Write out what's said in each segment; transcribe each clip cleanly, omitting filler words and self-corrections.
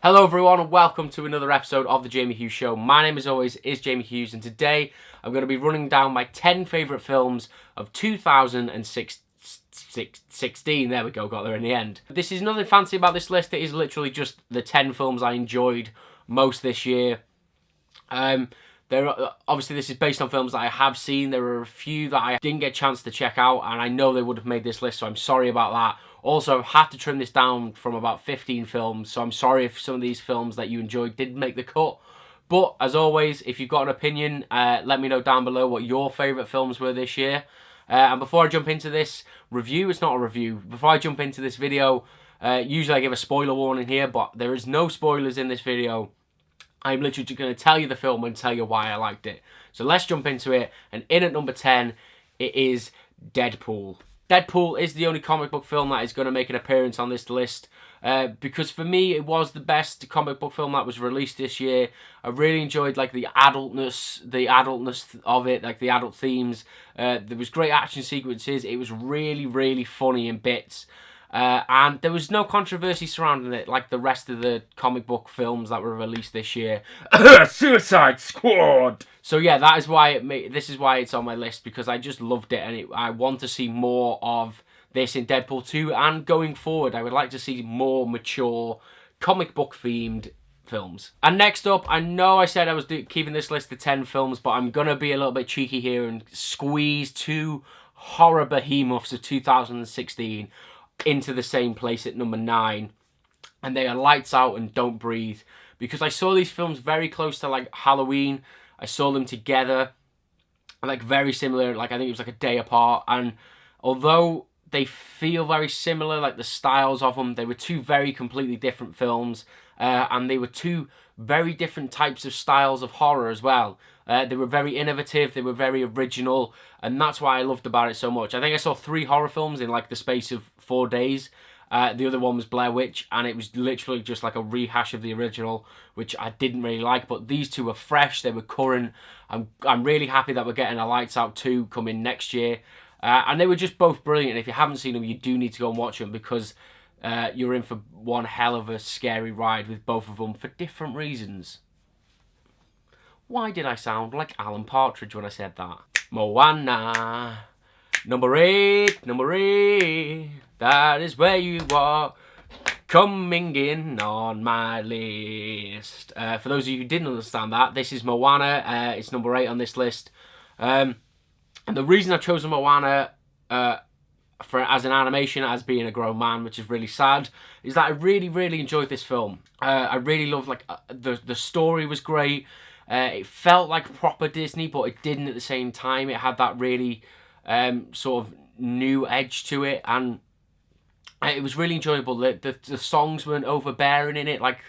Hello everyone and welcome to another episode of The Jamie Hughes Show. My name as always is Jamie Hughes and today I'm going to be running down my 10 favourite films of 2016. There we go, got there in the end. This is nothing fancy about this list, it is literally just the 10 films I enjoyed most this year. Obviously this is based on films that I have seen. There are a few that I didn't get a chance to check out and I know they would have made this list, so I'm sorry about that. Also, I've had to trim this down from about 15 films, so I'm sorry if some of these films that you enjoyed didn't make the cut. But, as always, if you've got an opinion, let me know down below what your favourite films were this year. And before I jump into this review, it's not a review, before I jump into this video, usually I give a spoiler warning here, but there is no spoilers in this video. I'm literally just going to tell you the film and tell you why I liked it. So let's jump into it, and in at number 10, it is Deadpool. Deadpool is the only comic book film that is going to make an appearance on this list because for me it was the best comic book film that was released this year. I really enjoyed like the adultness of it, like the adult themes. There was great action sequences. It was really funny in bits. And there was no controversy surrounding it like the rest of the comic book films that were released this year. Suicide Squad! So yeah, that is why this is why it's on my list, because I just loved it and I want to see more of this in Deadpool 2, and going forward I would like to see more mature comic book themed films. And next up, I know I said I was keeping this list to 10 films, but I'm gonna be a little bit cheeky here and squeeze two horror behemoths of 2016 into the same place at number 9, and they are Lights Out and Don't Breathe, because I saw these films very close to like Halloween. I saw them together, like very similar, like I think it was like a day apart, and although they feel very similar, like the styles of them, they were two very completely different films, and they were two very different types of styles of horror as well. They were very innovative, they were very original, and that's why I loved about it so much. I think I saw 3 horror films in like the space of 4 days. The other one was Blair Witch, and it was literally just like a rehash of the original, which I didn't really like, but these two were fresh, they were current. I'm really happy that we're getting a Lights Out 2 coming next year. And they were just both brilliant. If you haven't seen them, you do need to go and watch them, because you're in for one hell of a scary ride with both of them for different reasons. Why did I sound like Alan Partridge when I said that? Moana. Number 8, that is where you are, coming in on my list. For those of you who didn't understand that, this is Moana. It's number 8 on this list. And the reason I've chosen Moana as an animation, as being a grown man, which is really sad, is that I really enjoyed this film. I really loved, like, the story was great. It felt like proper Disney, but it didn't at the same time. It had that really sort of new edge to it, and it was really enjoyable. The songs weren't overbearing in it, like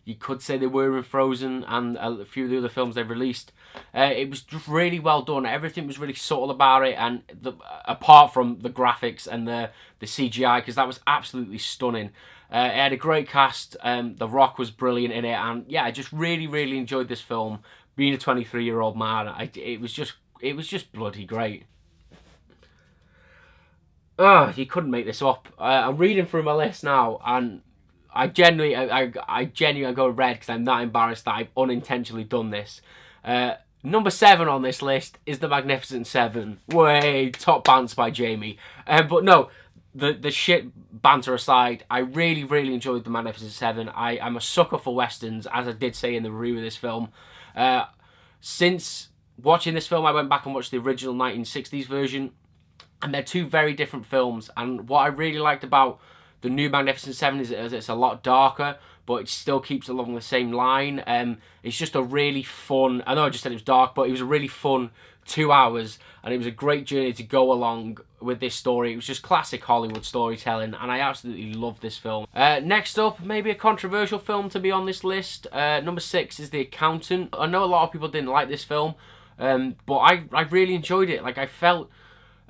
you could say they were in Frozen and a few of the other films they've released. It was just really well done. Everything was really subtle about it, and apart from the graphics and the CGI, because that was absolutely stunning. It had a great cast. The Rock was brilliant in it, and yeah, I just really enjoyed this film. Being a 23-year-old man, it was just bloody great. You couldn't make this up. I'm reading through my list now, and I genuinely go red because I'm that embarrassed that I've unintentionally done this. Number 7 on this list is The Magnificent Seven. Way top bants by Jamie. But no, the shit banter aside, I really enjoyed The Magnificent Seven. I'm a sucker for westerns, as I did say in the review of this film. Since watching this film, I went back and watched the original 1960s version, and they're two very different films. And what I really liked about the new Magnificent Seven is it's a lot darker, but it still keeps along the same line. It's just a really fun, I know I just said it was dark, but it was a really fun 2 hours, and it was a great journey to go along with this story. It was just classic Hollywood storytelling, and I absolutely love this film. Next up, maybe a controversial film to be on this list. Number 6 is The Accountant. I know a lot of people didn't like this film, but I really enjoyed it. Like, I felt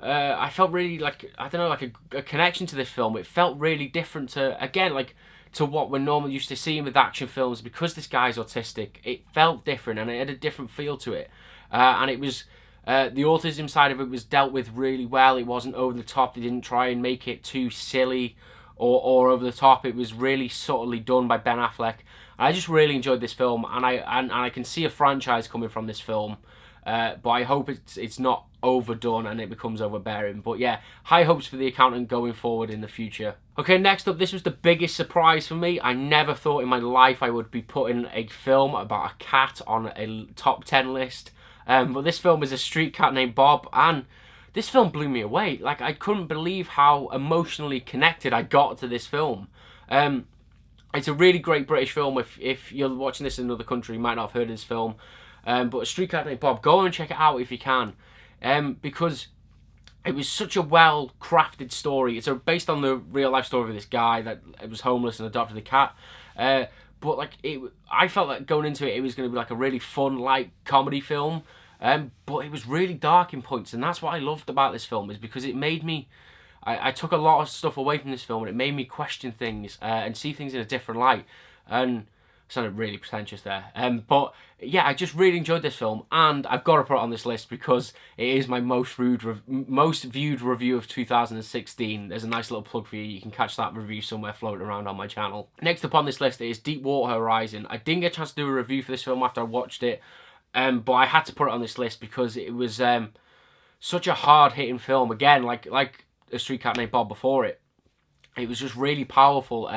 really like, I don't know, like a connection to this film. It felt really different to, again, like, to what we're normally used to seeing with action films. Because this guy's autistic, it felt different and it had a different feel to it. And it was The autism side of it was dealt with really well. It wasn't over the top. They didn't try and make it too silly or over the top. It was really subtly done by Ben Affleck. I just really enjoyed this film, and I can see a franchise coming from this film. But I hope it's not overdone and it becomes overbearing. But yeah, high hopes for The Accountant going forward in the future. Okay, next up, this was the biggest surprise for me. I never thought in my life I would be putting a film about a cat on a top 10 list. But this film is A Street Cat Named Bob, and this film blew me away. Like, I couldn't believe how emotionally connected I got to this film. It's a really great British film. If you're watching this in another country, you might not have heard of this film. But A Street Cat Named Bob, go and check it out if you can. Because it was such a well-crafted story. It's based on the real-life story of this guy that was homeless and adopted a cat. But like, I felt like going into it, it was going to be like a really fun, light comedy film. But it was really dark in points, and that's what I loved about this film, is because it made me... I took a lot of stuff away from this film, and it made me question things and see things in a different light. And sounded really pretentious there. But yeah, I just really enjoyed this film, and I've got to put it on this list because it is my most viewed review of 2016. There's a nice little plug for you. You can catch that review somewhere floating around on my channel. Next up on this list is Deepwater Horizon. I didn't get a chance to do a review for this film after I watched it, but I had to put it on this list because it was such a hard-hitting film. Again, like A Street Cat Named Bob before it. It was just really powerful.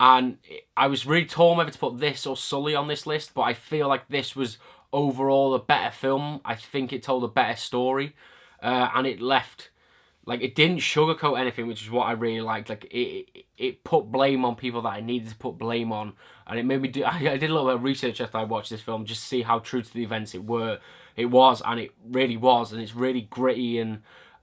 And I was really torn whether to put this or Sully on this list, but I feel like this was overall a better film. I think it told a better story, and it left, like, it didn't sugarcoat anything, which is what I really liked. Like, it put blame on people that I needed to put blame on, and it made me do. I did a little bit of research after I watched this film just to see how true to the events it was, and it really was, and it's really gritty and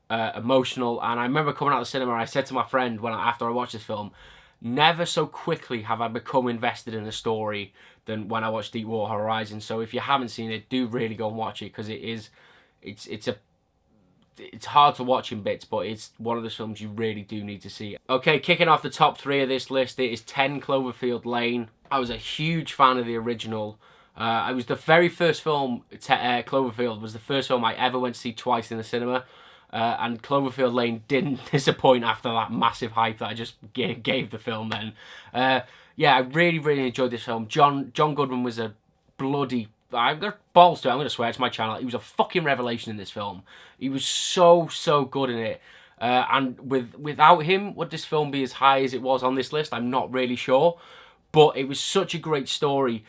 emotional. And I remember coming out of the cinema, I said to my friend after I watched this film, never so quickly have I become invested in a story than when I watched Deepwater Horizon. So if you haven't seen it, do really go and watch it, because it's hard to watch in bits, but it's one of the films you really do need to see. Okay, kicking off the top 3 of this list, it is 10 Cloverfield Lane. I was a huge fan of the original. It was the very first film, Cloverfield was the first film I ever went to see twice in the cinema. And Cloverfield Lane didn't disappoint after that massive hype that I just gave the film then. Yeah, I really, really enjoyed this film. John Goodman was a bloody... I've got balls to it, I'm going to swear, it's my channel. He was a fucking revelation in this film. He was so good in it. And without him, would this film be as high as it was on this list? I'm not really sure. But it was such a great story.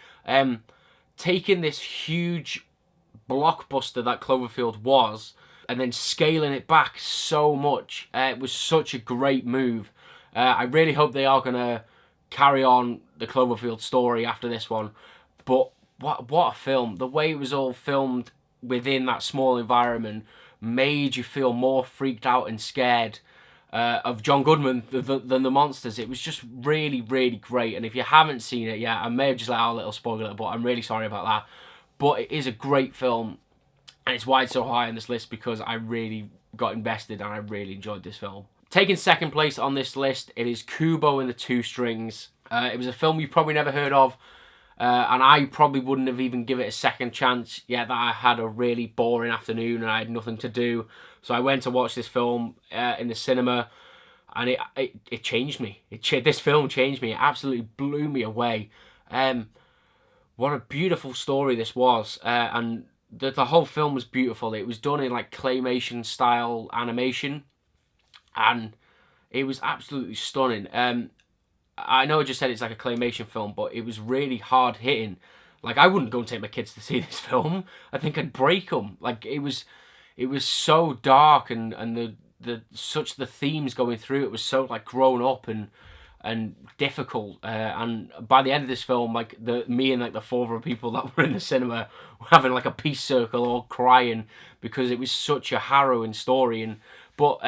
Taking this huge blockbuster that Cloverfield was, and then scaling it back so much. It was such a great move. I really hope they are going to carry on the Cloverfield story after this one. But what a film. The way it was all filmed within that small environment made you feel more freaked out and scared of John Goodman than the monsters. It was just really, really great. And if you haven't seen it yet, I may have just let out a little spoiler, but I'm really sorry about that. But it is a great film. And it's why it's so high on this list, because I really got invested and I really enjoyed this film. Taking second place on this list, it is Kubo and the Two Strings. It was a film you've probably never heard of, and I probably wouldn't have even given it a second chance, yet that I had a really boring afternoon and I had nothing to do. So I went to watch this film in the cinema, and it changed me. This film changed me. It absolutely blew me away. What a beautiful story this was, and the whole film was beautiful. It was done in like claymation style animation, and it was absolutely stunning. I know I just said it's like a claymation film, but it was really hard hitting. Like, I wouldn't go and take my kids to see this film. I think I'd break them. Like, it was so dark, and the themes going through it was so like grown up and difficult, and by the end of this film, like me and like the 4 other people that were in the cinema were having like a peace circle, all crying, because it was such a harrowing story. But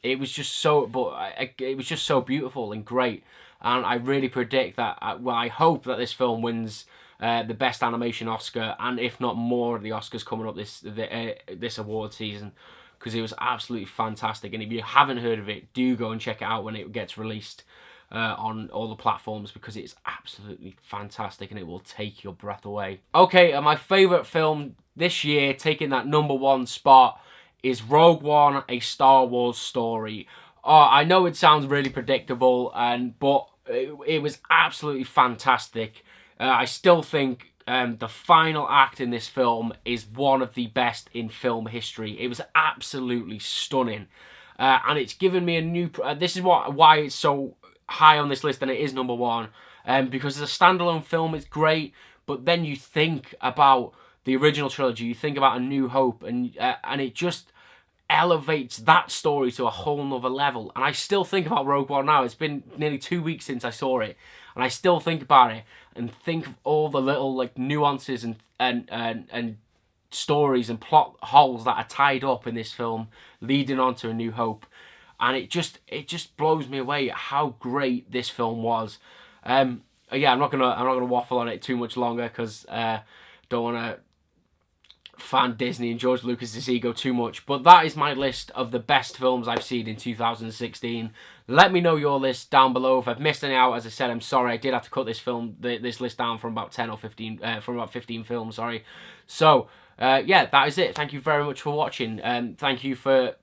it was just so beautiful and great, and I really predict that. I hope that this film wins the best animation Oscar, and if not more of the Oscars coming up this award season, because it was absolutely fantastic. And if you haven't heard of it, do go and check it out when it gets released. on all the platforms, because it's absolutely fantastic and it will take your breath away. Okay, and my favourite film this year, taking that #1 spot, is Rogue One, A Star Wars Story. Oh, I know it sounds really predictable, but it was absolutely fantastic. I still think the final act in this film is one of the best in film history. It was absolutely stunning. And it's given me a new... this is why it's so high on this list and it is #1. Because as a standalone film, it's great. But then you think about the original trilogy. You think about A New Hope. And it just elevates that story to a whole nother level. And I still think about Rogue One now. It's been nearly 2 weeks since I saw it. And I still think about it. And think of all the little like nuances and stories and plot holes that are tied up in this film leading on to A New Hope, and it just blows me away how great this film was. Yeah, I'm not gonna waffle on it too much longer, because don't want to fan Disney and George Lucas's ego too much. But that is my list of the best films I've seen in 2016. Let me know your list down below. If I've missed any out, as I said, I'm sorry. I did have to cut this list down from about 10 or 15, from about 15 films. Sorry. So yeah, that is it. Thank you very much for watching. Thank you for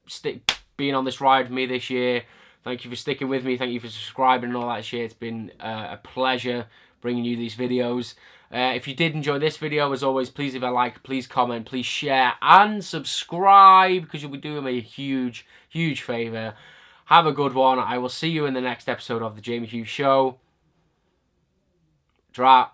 being on this ride with me this year. Thank you for sticking with me. Thank you for subscribing and all that shit. It's been a pleasure bringing you these videos. If you did enjoy this video, as always, please leave a like, please comment, please share, and subscribe, because you'll be doing me a huge, huge favour. Have a good one. I will see you in the next episode of The Jamie Hughes Show. Dra.